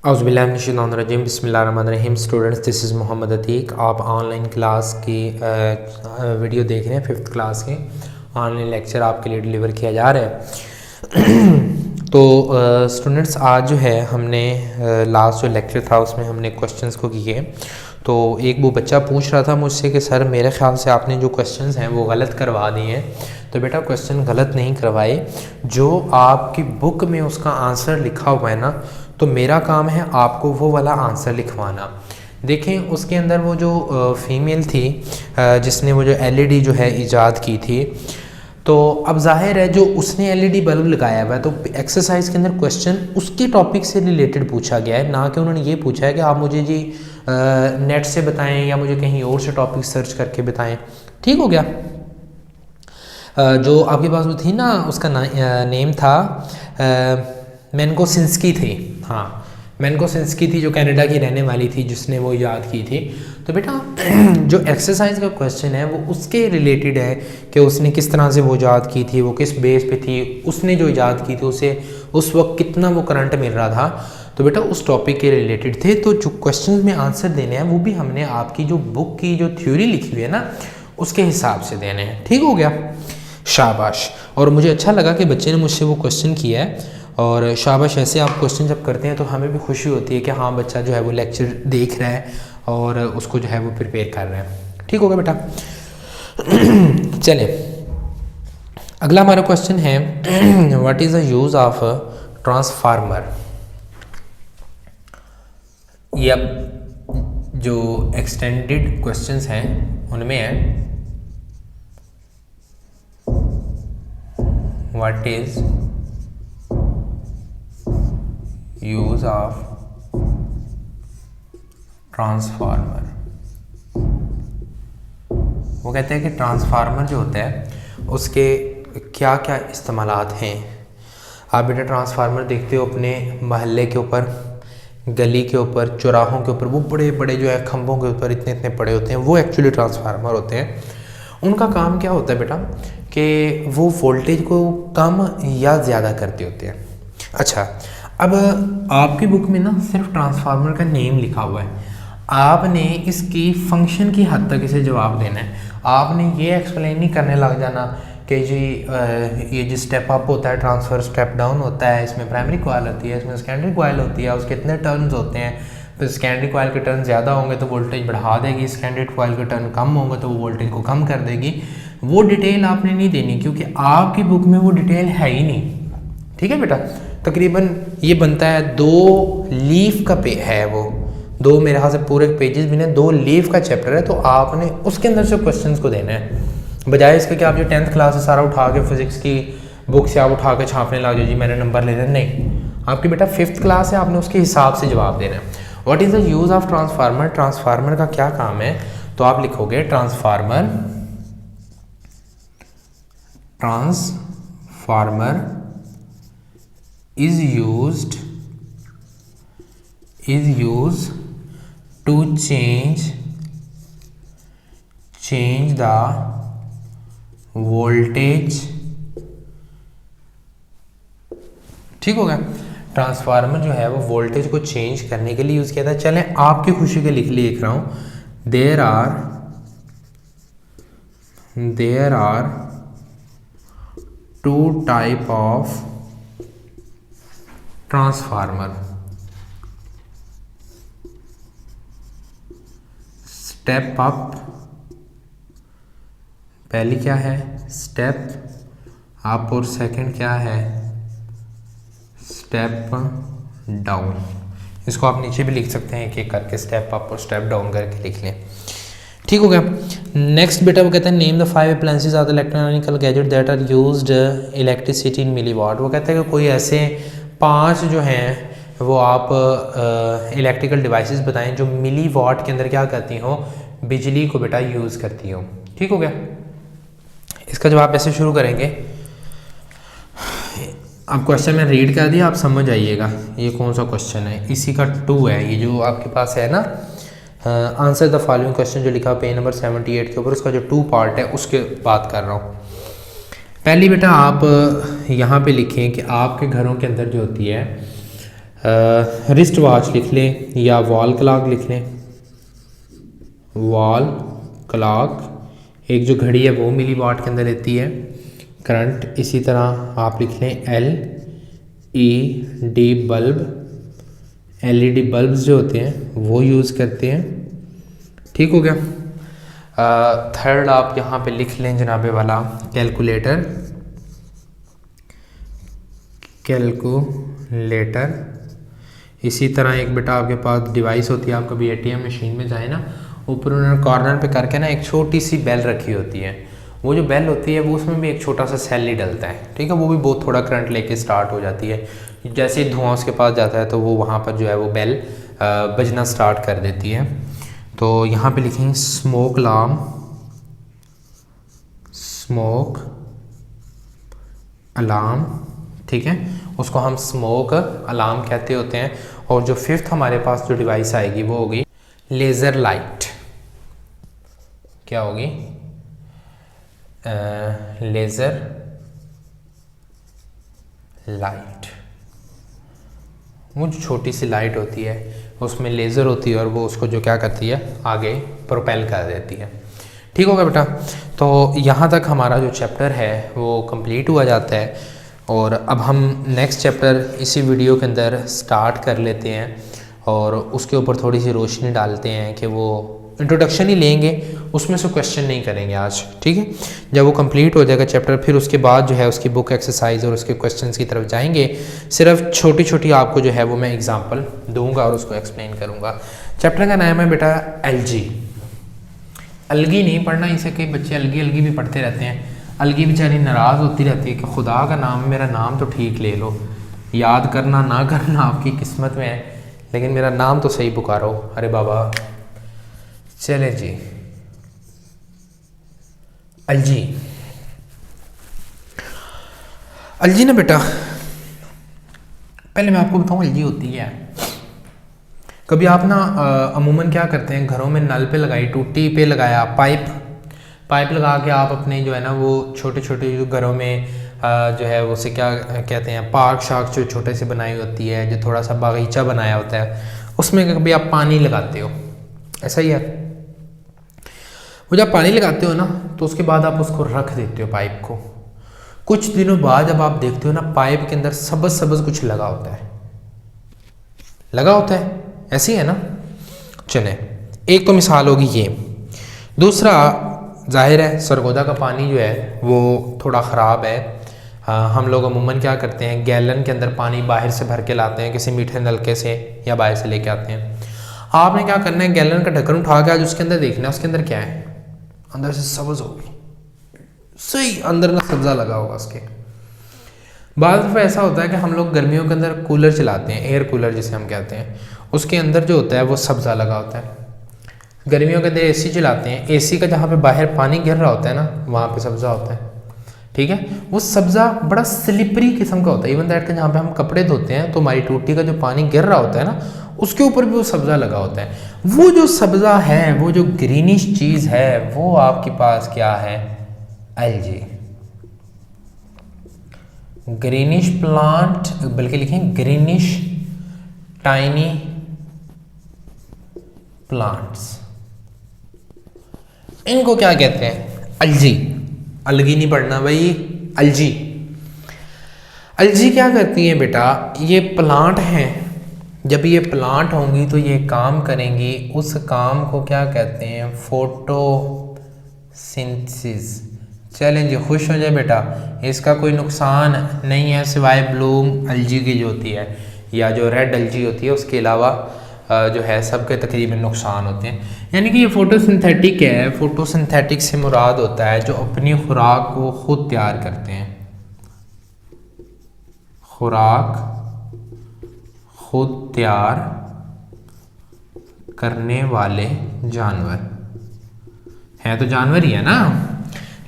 औज़ुबिल्लाहिमिनश्शैतानिर्रजीम बिस्मिल्लाहिर्रहमानिर्रहीम। Students, this is Mohammad Atiq. आप online class की वीडियो देख रहे हैं। 5th क्लास के ऑनलाइन लेक्चर आपके लिए डिलीवर किया जा रहा है। तो स्टूडेंट्स, आज जो है हमने लास्ट जो लेक्चर था उसमें हमने क्वेश्चंस को किए। तो एक वो बच्चा पूछ रहा था मुझसे कि सर मेरे ख्याल से आपने जो क्वेश्चंस हैं वो गलत करवा दिए हैं। तो बेटा, क्वेश्चन गलत नहीं करवाए, जो आपकी बुक में उसका आंसर लिखा हुआ है ना, तो मेरा काम है आपको वो वाला आंसर लिखवाना। देखें, उसके अंदर वो जो फीमेल थी जिसने वो जो एलईडी जो है ईजाद की थी, तो अब जाहिर है जो उसने एलईडी बल्ब लगाया हुआ है, तो एक्सरसाइज के अंदर क्वेश्चन उसके टॉपिक से रिलेटेड पूछा गया है, ना कि उन्होंने ये पूछा है कि आप मुझे जी नेट से बताएं या मुझे कहीं और से टॉपिक सर्च करके बताएं। ठीक हो गया। जो आपके पास वो थी ना, उसका नेम था मेनकोसिंस्की थी। हाँ, मेनकोसिंस्की थी, जो कनाडा की रहने वाली थी, जिसने वो याद की थी। तो बेटा जो एक्सरसाइज का क्वेश्चन है वो उसके रिलेटेड है कि उसने किस तरह से वो याद की थी, वो किस बेस पे थी, उसने जो याद की थी उसे उस वक्त कितना वो करंट मिल रहा था। तो बेटा उस टॉपिक के रिलेटेड थे। तो जो क्वेश्चन में आंसर देने हैं वो भी हमने आपकी जो बुक की जो थ्योरी लिखी हुई है ना, उसके हिसाब से देने हैं। ठीक हो गया, शाबाश। और मुझे अच्छा लगा कि बच्चे ने मुझसे वो क्वेश्चन किया है, और शाबाश। ऐसे आप क्वेश्चन जब करते हैं तो हमें भी खुशी होती है कि हाँ, बच्चा जो है वो लेक्चर देख रहा है और उसको जो है वो प्रिपेयर कर रहा है। ठीक होगा बेटा। चले, अगला हमारा क्वेश्चन है what is the use of transformer. ये अब जो एक्सटेंडेड क्वेश्चंस हैं उनमें है what is use of transformer. वो कहते हैं कि ट्रांसफार्मर जो होता है उसके क्या क्या इस्तेमालात हैं। आप बेटा ट्रांसफार्मर देखते हो अपने महल्ले के ऊपर, गली के ऊपर, चौराहों के ऊपर, वो बड़े बड़े जो है खंभों के ऊपर इतने इतने पड़े होते हैं, वो एक्चुअली ट्रांसफार्मर होते हैं। उनका काम क्या होता है बेटा कि वो वोल्टेज को कम या ज़्यादा करते होते हैं। अच्छा, अब आपकी बुक में ना सिर्फ ट्रांसफार्मर का नेम लिखा हुआ है, आपने इसकी फंक्शन की हद तक इसे जवाब देना है। आपने ये एक्सप्लेन नहीं करने लग जाना कि जी ये जो स्टेप अप होता है ट्रांसफ़र, स्टेप डाउन होता है, इसमें प्राइमरी कॉइल होती है, इसमें सेकेंडरी कॉइल होती है, उसके कितने टर्न्स होते हैं, फिर सेकेंडरी कॉइल के टर्न ज़्यादा होंगे तो वोल्टेज बढ़ा देगी, सेकेंडरी कॉइल के टर्न कम होंगे तो वो वोल्टेज को कम कर देगी। वो डिटेल आपने नहीं देनी, क्योंकि आपकी बुक में वो डिटेल है ही नहीं। ठीक है बेटा। तकरीबन ये बनता है 2 लीफ का है, वो 2 मेरे ख्याल से पूरे पेजेस भी नहीं, 2 लीफ का चैप्टर है। तो आपने उसके अंदर से क्वेश्चंस को देना है, बजाय इसके कि आप जो 10th क्लास है सारा उठा के फिजिक्स की बुक से आप उठा के छापने लग जाओ जी मैंने नंबर ले लेना। नहीं, आपकी बेटा 5th क्लास है, आपने उसके हिसाब से जवाब देना है। What is the use of transformer. Transformer का क्या काम है, तो आप लिखोगे transformer is used to change the voltage। ठीक हो गया। ट्रांसफार्मर जो है वो वोल्टेज को चेंज करने के लिए यूज किया था। चलें, आपकी खुशी के लिख रहा हूं, there are 2 type of transformer. Step up, पहली क्या है स्टेप अप, और सेकंड क्या है स्टेप डाउन। इसको आप नीचे भी लिख सकते हैं, एक एक करके स्टेप अप और स्टेप डाउन करके लिख लें। ठीक हो गया। नेक्स्ट बेटा वो कहते हैं name the 5 appliances of the electronical gadget that are used electricity in milliwatt. वो कहते हैं कि कोई ऐसे 5 जो हैं वो आप इलेक्ट्रिकल डिवाइसेस बताएं जो मिली वाट के अंदर क्या करती हो, बिजली को बेटा यूज़ करती हो। ठीक हो गया। इसका जवाब ऐसे शुरू करेंगे। अब क्वेश्चन में रीड कर दिया, आप समझ आइएगा ये कौन सा क्वेश्चन है। इसी का 2 है, ये जो आपके पास है ना, आंसर द फॉलोइंग क्वेश्चन जो लिखा पेज नंबर 78 के ऊपर, उसका जो 2 पार्ट है उसके बात कर रहा हूँ। पहली बेटा आप यहाँ पे लिखें कि आपके घरों के अंदर जो होती है रिस्ट वॉच लिख लें या वॉल क्लॉक लिख लें। वॉल क्लॉक एक जो घड़ी है वो मिली वाट के अंदर रहती है। करंट इसी तरह आप लिख लें LED बल्ब। LED बल्ब्स जो होते हैं वो यूज़ करते हैं। ठीक हो गया। थर्ड आप यहाँ पे लिख लें जनाबे वाला कैलकुलेटर। कैलकुलेटर इसी तरह एक बेटा आपके पास डिवाइस होती है, आप कभी ATM मशीन में जाए ना, ऊपर उन्होंने कॉर्नर पे करके ना एक छोटी सी बेल रखी होती है। वो जो बेल होती है वो उसमें भी एक छोटा सा सेल ही डलता है। ठीक है, वो भी बहुत थोड़ा करंट लेके स्टार्ट हो जाती है। जैसे ही धुआं उसके पास जाता है तो वो वहाँ पर जो है वो बेल बजना स्टार्ट कर देती है। तो यहाँ पे लिखेंगे स्मोक अलार्म। स्मोक अलार्म, ठीक है, उसको हम स्मोक अलार्म कहते होते हैं। और जो फिफ्थ हमारे पास जो डिवाइस आएगी वो होगी लेज़र लाइट। क्या होगी? Laser light. वो जो छोटी सी लाइट होती है उसमें लेज़र होती है और वो उसको जो क्या करती है आगे प्रोपेल कर देती है। ठीक होगा बेटा। तो यहाँ तक हमारा जो चैप्टर है वो कंप्लीट हुआ जाता है और अब हम नेक्स्ट चैप्टर इसी वीडियो के अंदर स्टार्ट कर लेते हैं और उसके ऊपर थोड़ी सी रोशनी डालते हैं कि वो इंट्रोडक्शन ही लेंगे, उसमें से क्वेश्चन नहीं करेंगे आज। ठीक है, जब वो कंप्लीट हो जाएगा चैप्टर फिर उसके बाद जो है उसकी बुक एक्सरसाइज और उसके क्वेश्चंस की तरफ जाएंगे। सिर्फ छोटी छोटी आपको जो है वो मैं एग्जांपल दूंगा और उसको एक्सप्लेन करूंगा। चैप्टर का नाम है बेटा एलजी। अलगी नहीं पढ़ना, इसे कई बच्चे अलगी अलगी भी पढ़ते रहते हैं। अलगी बेचारी नाराज़ होती रहती है कि खुदा का नाम, मेरा नाम तो ठीक ले लो, याद करना ना करना आपकी किस्मत में है, लेकिन मेरा नाम तो सही पुकारो। अरे बाबा चले जी, अलजी। अलजी ना बेटा, पहले मैं आपको बताऊं अलजी होती क्या है। कभी आप ना अमूमन क्या करते हैं, घरों में नल पे लगाई, टूटी पे लगाया, पाइप लगा के आप अपने जो है ना वो छोटे छोटे जो घरों में जो है वो से क्या कहते हैं पार्क शार्क जो छोटे से बनाई होती है, जो थोड़ा सा बागीचा बनाया होता है, उसमें कभी आप पानी लगाते हो, ऐसा ही है। वो जब पानी लगाते हो ना तो उसके बाद आप उसको रख देते हो पाइप को। कुछ दिनों बाद जब आप देखते हो ना पाइप के अंदर सबज सबज कुछ लगा होता है, ऐसे ही है ना। चले, एक तो मिसाल होगी ये। दूसरा, जाहिर है सरगोदा का पानी जो है वो थोड़ा ख़राब है। हम लोग अमूमन क्या करते हैं, गैलन के अंदर पानी बाहर से भर के लाते हैं, किसी मीठे नलके से या बाहर से लेके आते हैं। आपने क्या करना है, गैलन का ढक्कन उठा के आज उसके अंदर देखना है उसके अंदर क्या है। अंदर से सब्ज होगी, सही अंदर ना सब्जा लगा होगा उसके। बाद दफ़ा ऐसा होता है कि हम लोग गर्मियों के अंदर कूलर चलाते हैं, एयर कूलर जिसे हम कहते हैं, उसके अंदर जो होता है वो सब्जा लगा होता है। गर्मियों के अंदर AC चलाते हैं, AC का जहाँ पे बाहर पानी गिर रहा होता है ना वहाँ पे सब्जा होता है। ठीक है, वो सब्जा बड़ा स्लिपरी किस्म का होता है। इवन दैट के जहाँ पे हम कपड़े धोते हैं तो हमारी टूटी का जो पानी गिर रहा होता है ना उसके ऊपर भी वो सब्जा लगा होता है। वो जो सब्जा है, वो जो ग्रीनिश चीज़ है, वो आपके पास क्या है, एलजी। ग्रीनिश प्लांट, बल्कि लिखें ग्रीनिश टाइनी प्लांट्स, इनको क्या कहते हैं, अलजी। अलगी नहीं पढ़ना भाई, अलजी। अलजी क्या करती है बेटा, ये प्लांट हैं, जब ये प्लांट होंगी तो ये काम करेंगी, उस काम को क्या कहते हैं, फोटोसिंथेसिस। चलें जी, खुश हो जाए बेटा, इसका कोई नुकसान नहीं है सिवाय ब्लूम अलजी की जो होती है या जो रेड अलजी होती है, उसके अलावा जो है सबके तकरीबन नुकसान होते हैं। यानी कि ये फोटोसिंथेटिक है। फोटोसिंथेटिक से मुराद होता है जो अपनी खुराक को खुद तैयार करते हैं, खुराक खुद तैयार करने वाले जानवर हैं। तो जानवर ही है ना,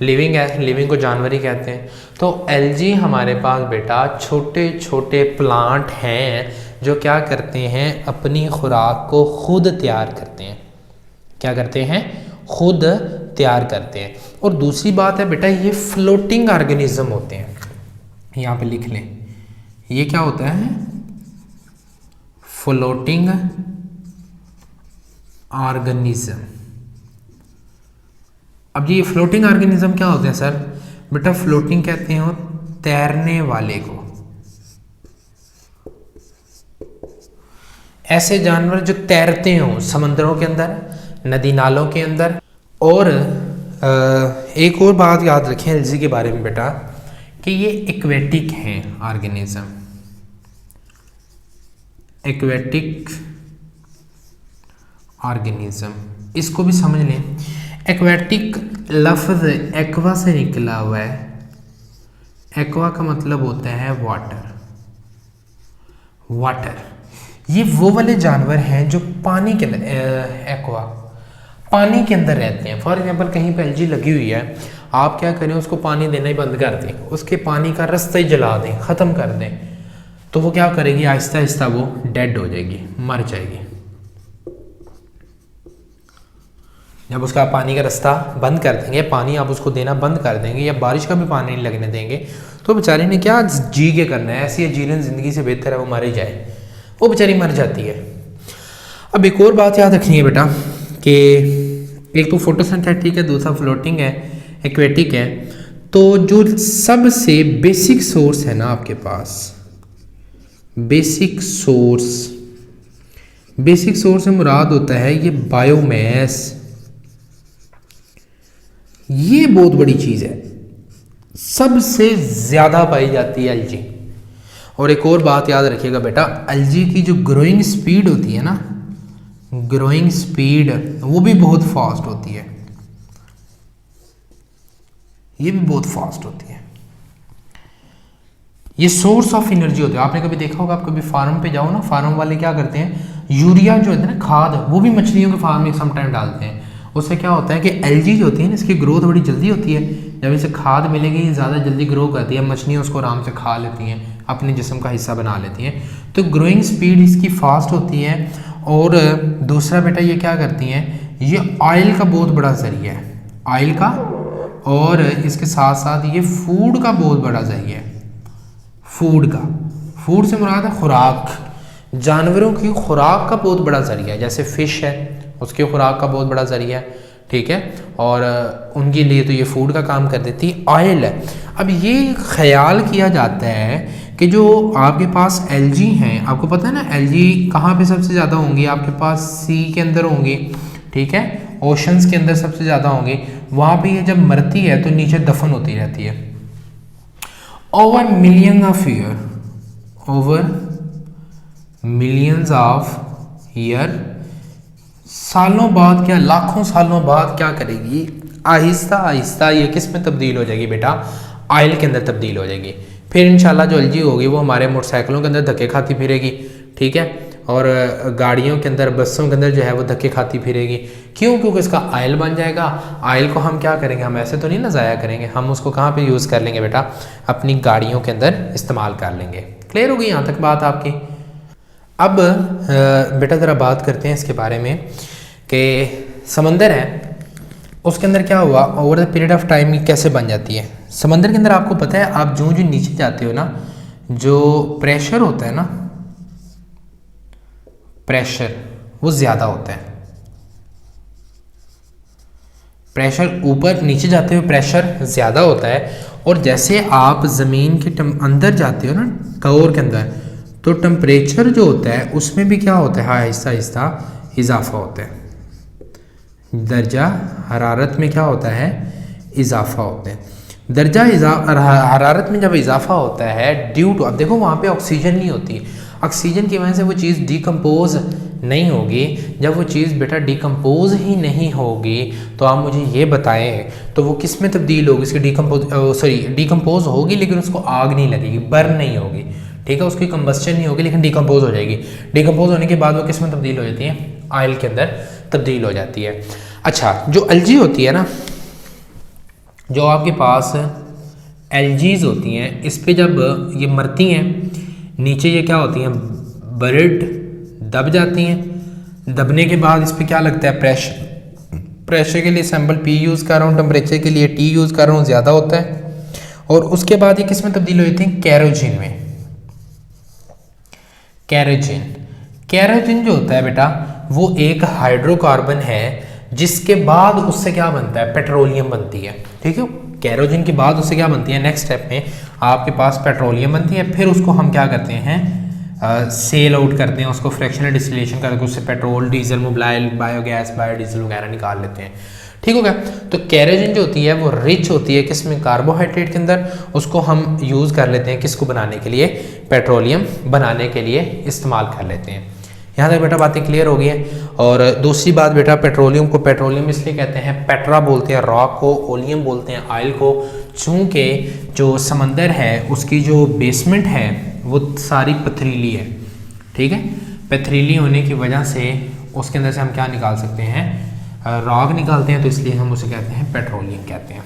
लिविंग है, लिविंग को जानवर ही कहते हैं। तो एलजी हमारे पास बेटा छोटे छोटे प्लांट हैं जो क्या करते हैं, अपनी खुराक को खुद तैयार करते हैं। क्या करते हैं, खुद तैयार करते हैं। और दूसरी बात है बेटा, ये फ्लोटिंग ऑर्गेनिज्म होते हैं। यहाँ पे लिख लें, ये क्या होता है, फ्लोटिंग ऑर्गेनिज्म। अब ये फ्लोटिंग ऑर्गेनिज्म क्या होते हैं सर? बेटा फ्लोटिंग कहते हैं तैरने वाले को, ऐसे जानवर जो तैरते हों समंदरों के अंदर, नदी नालों के अंदर। और एक और बात याद रखें एलजी के बारे में बेटा कि ये एक्वेटिक हैं ऑर्गेनिज्म, एक्वेटिक ऑर्गेनिज्म, इसको भी समझ लें। एक्वेटिक लफ्ज़ एक्वा से निकला हुआ है। एक्वा का मतलब होता है वाटर, वाटर। ये वो वाले जानवर हैं जो पानी के अंदर, एक्वा पानी के अंदर रहते हैं। फॉर एग्जांपल कहीं पे एलजी लगी हुई है, आप क्या करें, उसको पानी देना ही बंद कर दें, उसके पानी का रास्ता ही जला दें, ख़त्म कर दें, तो वो क्या करेगी, आहिस्ता आहिस्ता वो डेड हो जाएगी, मर जाएगी। जब उसका पानी का रास्ता बंद कर देंगे, पानी आप उसको देना बंद कर देंगे या बारिश का भी पानी नहीं लगने देंगे, तो बेचारी ने क्या जी के करना है, ऐसी जीवन ज़िंदगी से बेहतर है वो मर ही जाए, वो बेचारी मर जाती है। अब एक और बात याद रखनी है बेटा कि एक तो फोटोसिंथेटिक है, दूसरा फ्लोटिंग है, एक्वेटिक है। तो जो सबसे बेसिक सोर्स है ना आपके पास, बेसिक सोर्स से मुराद होता है ये बायोमास। ये बहुत बड़ी चीज़ है, सबसे ज़्यादा पाई जाती है एलजी। और एक और बात याद रखिएगा बेटा, एलजी की जो ग्रोइंग स्पीड होती है ना, ग्रोइंग स्पीड वो भी बहुत फास्ट होती है, ये भी बहुत फास्ट होती है। ये सोर्स ऑफ एनर्जी होती है। आपने कभी देखा होगा, आप कभी फार्म पे जाओ ना, फार्म वाले क्या करते हैं, यूरिया जो है ना खाद, वो भी मछलियों के फार्म में समटाइम डालते हैं। उससे क्या होता है कि एलजी जो होती है ना, इसकी ग्रोथ बड़ी जल्दी होती है। जब इसे खाद मिलेगी ज़्यादा जल्दी ग्रो करती है, मछलियाँ उसको आराम से खा लेती हैं, अपने जिस्म का हिस्सा बना लेती हैं। तो ग्रोइंग स्पीड इसकी फास्ट होती है। और दूसरा बेटा ये क्या करती हैं, ये ऑयल का बहुत बड़ा जरिया है, ऑयल का, और इसके साथ साथ ये फूड का बहुत बड़ा जरिया है, फूड का। फूड से मुराद है खुराक, जानवरों की खुराक का बहुत बड़ा जरिया है। जैसे फ़िश है, उसकी खुराक का बहुत बड़ा जरिया है, ठीक है, और उनके लिए तो ये फूड का काम कर देती है। ऑयल है। अब ये ख्याल किया जाता है कि जो आपके पास एलजी हैं, आपको पता है ना एलजी कहाँ पे सबसे ज़्यादा होंगी, आपके पास सी के अंदर होंगी, ठीक है, ओशंस के अंदर सबसे ज़्यादा होंगी। वहाँ पे ये जब मरती है तो नीचे दफन होती रहती है। Over million of year, over millions of year, सालों बाद क्या, लाखों सालों बाद क्या करेगी, आहिस्ता आहिस्ता ये किस में तब्दील हो जाएगी बेटा, ऑयल के अंदर तब्दील हो जाएगी। फिर इंशाल्लाह जो एलजी होगी वो हमारे मोटरसाइकिलों के अंदर धक्के खाती फिरेगी, ठीक है, और गाड़ियों के अंदर, बसों के अंदर जो है वो धक्के खाती फिरेगी। क्यों? क्योंकि इसका ऑयल बन जाएगा। ऑयल को हम क्या करेंगे, हम ऐसे तो नहीं ना ज़ाया करेंगे, हम उसको कहाँ पे यूज़ कर लेंगे बेटा, अपनी गाड़ियों के अंदर इस्तेमाल कर लेंगे। क्लियर हो गई यहाँ तक बात आपकी? अब बेटा ज़रा बात करते हैं इसके बारे में कि समंदर है, उसके अंदर क्या हुआ, over the period of time कैसे बन जाती है। समंदर के अंदर आपको पता है, आप जो नीचे जाते हो ना, जो प्रेशर होता है ना, प्रेशर वो ज़्यादा होता है। प्रेशर ऊपर नीचे जाते हुए प्रेशर ज़्यादा होता है, और जैसे आप ज़मीन के अंदर जाते हो ना, कोर के अंदर, तो टेम्परेचर जो होता है उसमें भी क्या होता है, आहिस्ता आहिस्ता इजाफा होता है। दर्जा हरारत में क्या होता है, इजाफा होता है। दर्जा हरारत में जब इजाफा होता है ड्यू टू, अब देखो वहाँ पे ऑक्सीजन नहीं होती, ऑक्सीजन की वजह से वो चीज़ डिकम्पोज नहीं होगी। जब वो चीज़ बेटा डिकम्पोज ही नहीं होगी तो आप मुझे ये बताएं, तो वो किस में तब्दील होगी, इसकी डिकम्पोज होगी लेकिन उसको आग नहीं लगेगी, बर्न नहीं होगी, ठीक है, उसकी कंबस्शन नहीं होगी लेकिन डिकम्पोज हो जाएगी। डिकम्पोज होने के बाद वो किस में तब्दील हो जाती है, ऑयल के अंदर तब्दील हो जाती है। अच्छा, जो एलजी होती है ना, जो आपके पास एलजीज होती हैं, इस पे जब ये मरती हैं, नीचे ये क्या होती हैं, बर्ड दब जाती हैं। दबने के बाद इस पे क्या लगता है, प्रेशर। प्रेशर के लिए सैम्पल पी यूज़ कर रहा हूँ, टेम्परेचर के लिए टी यूज़ कर रहा हूँ, ज़्यादा होता है। और उसके बाद ये किस में तब्दील हो जाती हैं, कैरोजिन में। कैरोजिन केरोसिन जो होता है बेटा वो एक हाइड्रोकार्बन है जिसके बाद उससे क्या बनता है, पेट्रोलियम बनती है। ठीक है, केरोसिन के बाद उससे क्या बनती है, नेक्स्ट स्टेप में आपके पास पेट्रोलियम बनती है। फिर उसको हम क्या करते हैं, सेल आउट करते हैं, उसको फ्रैक्शनल डिस्टिलेशन करके उससे petrol, diesel, mobile, biogas, biodiesel वगैरह निकाल लेते हैं। ठीक हो गया। तो केरोसिन जो होती है वो रिच होती है किसमें, कार्बोहाइड्रेट के अंदर। उसको हम यूज़ कर लेते हैं किसको बनाने के लिए, पेट्रोलियम बनाने के लिए इस्तेमाल कर लेते हैं। यहाँ तक बेटा बातें क्लियर हो गई हैं। और दूसरी बात बेटा, पेट्रोलियम को पेट्रोलियम इसलिए कहते हैं, पेट्रा बोलते हैं रॉक को, ओलियम बोलते हैं ऑयल को, चूँकि जो समंदर है उसकी जो बेसमेंट है वो सारी पथरीली है। ठीक है, पथरीली होने की वजह से उसके अंदर से हम क्या निकाल सकते हैं, रॉक निकालते हैं, तो इसलिए हम उसे कहते हैं पेट्रोलियम कहते हैं।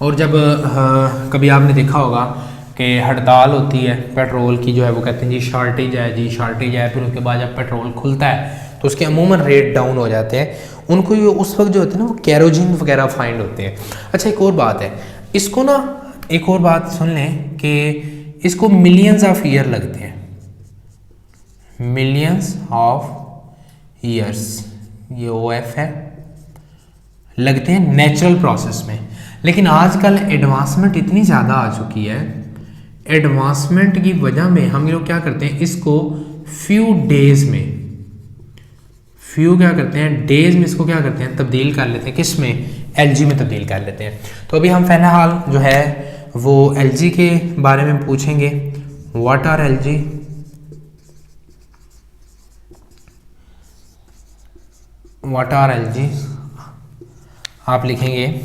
और जब कभी आपने देखा होगा कि हड़ताल होती है पेट्रोल की, जो है वो कहते हैं जी शॉर्टेज है, जी शॉर्टेज है, फिर उसके बाद जब पेट्रोल खुलता है तो उसके अमूमन रेट डाउन हो जाते हैं। उनको ये उस वक्त जो होते हैं ना वो केरोसिन वगैरह फाइंड होते हैं। अच्छा, एक और बात है, इसको ना एक और बात सुन लें कि इसको मिलियंस ऑफ ईयर लगते हैं, मिलियंस ऑफ ईयर्स, ये OF है, लगते हैं नेचुरल प्रोसेस में। लेकिन आजकल एडवांसमेंट इतनी ज़्यादा आ चुकी है, एडवांसमेंट की वजह में हम लोग क्या करते हैं, इसको फ्यू डेज में, फ्यू क्या करते हैं, डेज में इसको क्या करते हैं, तब्दील कर लेते हैं, किस में, LG में तब्दील कर लेते हैं। तो अभी हम फिलहाल जो है वो LG के बारे में पूछेंगे। What are LG? What are LG? आप लिखेंगे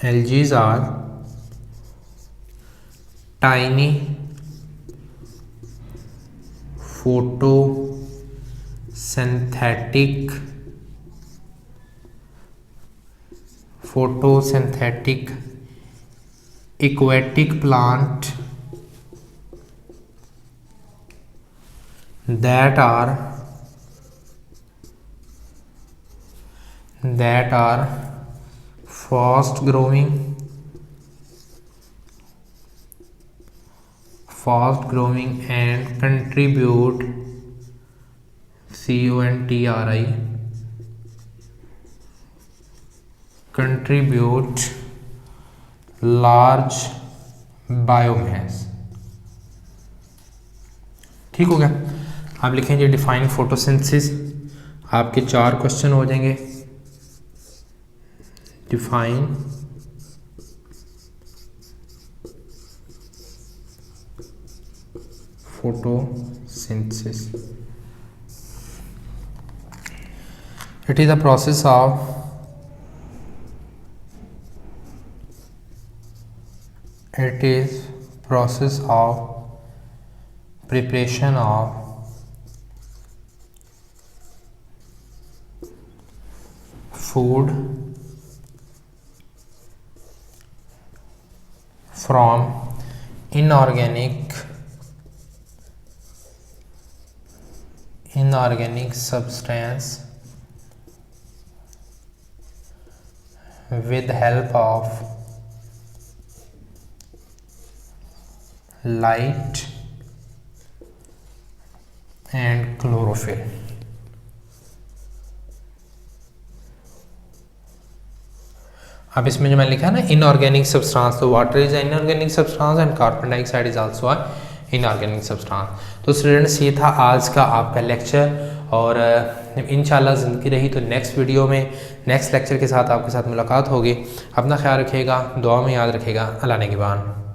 LGs are tiny photosynthetic aquatic plant that are fast growing and contribute contribute large biomass। ठीक हो गया। आप लिखेंगे डिफाइन फोटोसिंथेसिस, आपके 4 क्वेश्चन हो जाएंगे। Define photosynthesis, it is a process of preparation of food from inorganic substance with help of light and chlorophyll। अब इसमें जो मैंने लिखा है ना इनऑर्गेनिक सब्सटेंस, तो water is inorganic substance and carbon dioxide is also inorganic substance. तो students, ये था आज का आपका लेक्चर, और इंशाल्लाह ज़िंदगी रही तो नेक्स्ट वीडियो में नेक्स्ट लेक्चर के साथ आपके साथ मुलाकात होगी। अपना ख्याल रखिएगा, दुआ में याद रखिएगा। अल्लाह नेगहबान।